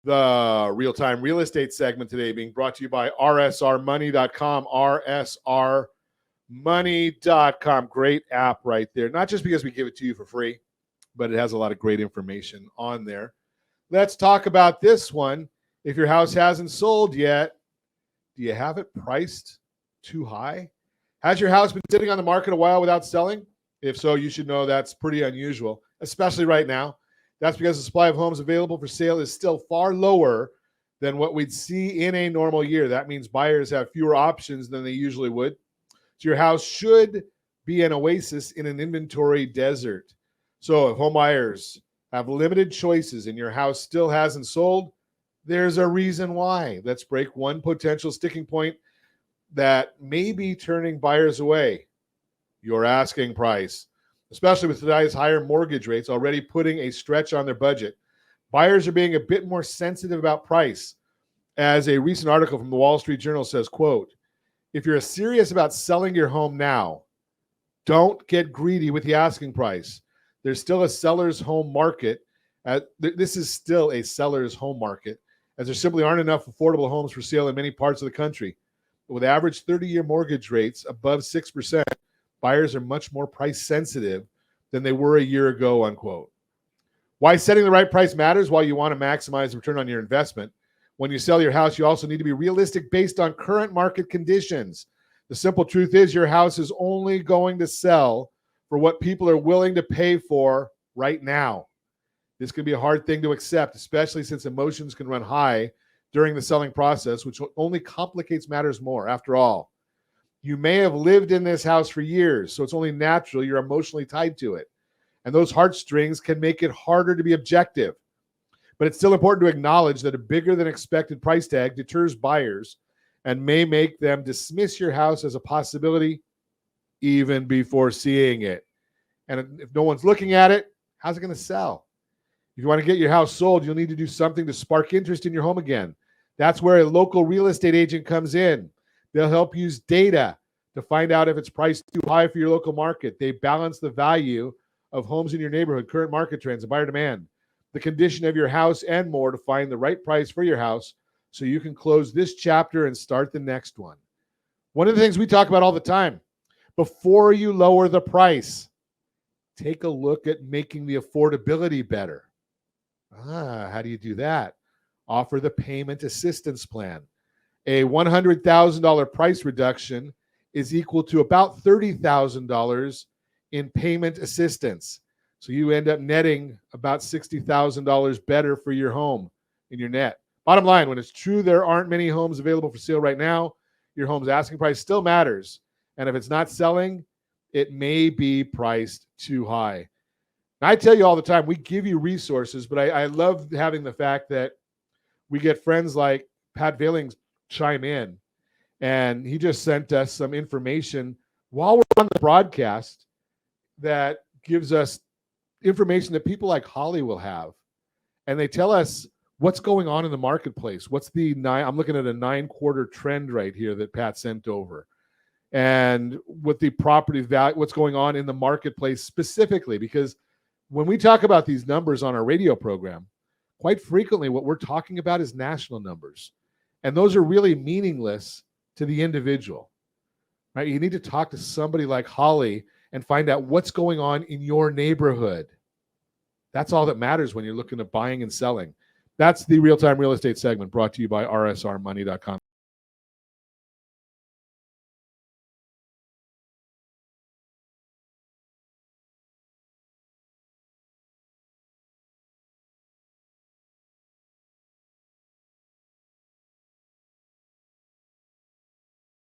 The real-time real estate segment today being brought to you by rsrmoney.com, rsrmoney.com. Great app right there. Not just because we give it to you for free, but it has a lot of great information on there. Let's talk about this one. If your house hasn't sold yet, do you have it priced too high? Has your house been sitting on the market a while without selling? If so, you should know that's pretty unusual, especially right now. That's because the supply of homes available for sale is still far lower than what we'd see in a normal year. That means buyers have fewer options than they usually would. So your house should be an oasis in an inventory desert. So if home buyers have limited choices and your house still hasn't sold, there's a reason why. Let's break one potential sticking point that may be turning buyers away: your asking price. Especially with today's higher mortgage rates already putting a stretch on their budget, buyers are being a bit more sensitive about price. As a recent article from the Wall Street Journal says, quote, if you're serious about selling your home now, don't get greedy with the asking price. There's still a seller's home market. This is still a seller's home market, as there simply aren't enough affordable homes for sale in many parts of the country. With average 30-year mortgage rates above 6%, buyers are much more price sensitive than they were a year ago, unquote. Why setting the right price matters? While you want to maximize the return on your investment, when you sell your house, you also need to be realistic based on current market conditions. The simple truth is your house is only going to sell for what people are willing to pay for right now. This can be a hard thing to accept, especially since emotions can run high during the selling process, which only complicates matters more. After all, you may have lived in this house for years, so it's only natural you're emotionally tied to it. And those heartstrings can make it harder to be objective. But it's still important to acknowledge that a bigger than expected price tag deters buyers and may make them dismiss your house as a possibility even before seeing it. And if no one's looking at it, how's it going to sell? If you want to get your house sold, you'll need to do something to spark interest in your home again. That's where a local real estate agent comes in. They'll help use data to find out if it's priced too high for your local market. They balance the value of homes in your neighborhood, current market trends, and buyer demand, the condition of your house, and more to find the right price for your house so you can close this chapter and start the next one. One of the things we talk about all the time, before you lower the price, take a look at making the affordability better. How do you do that? Offer the payment assistance plan. A $100,000 price reduction is equal to about $30,000 in payment assistance. So you end up netting about $60,000 better for your home in your net. Bottom line, when it's true there aren't many homes available for sale right now, your home's asking price still matters. And if it's not selling, it may be priced too high. Now, I tell you all the time, we give you resources, but I love having the fact that we get friends like Pat Vailings chime in, and he just sent us some information while we're on the broadcast that gives us information that people like Holly will have, and they tell us what's going on in the marketplace. I'm looking at a 9-quarter trend right here that Pat sent over, and with the property value, what's going on in the marketplace specifically, because when we talk about these numbers on our radio program, quite frequently what we're talking about is national numbers. And those are really meaningless to the individual, right? You need to talk to somebody like Holly and find out what's going on in your neighborhood. That's all that matters when you're looking at buying and selling. That's the real-time real estate segment brought to you by rsrmoney.com.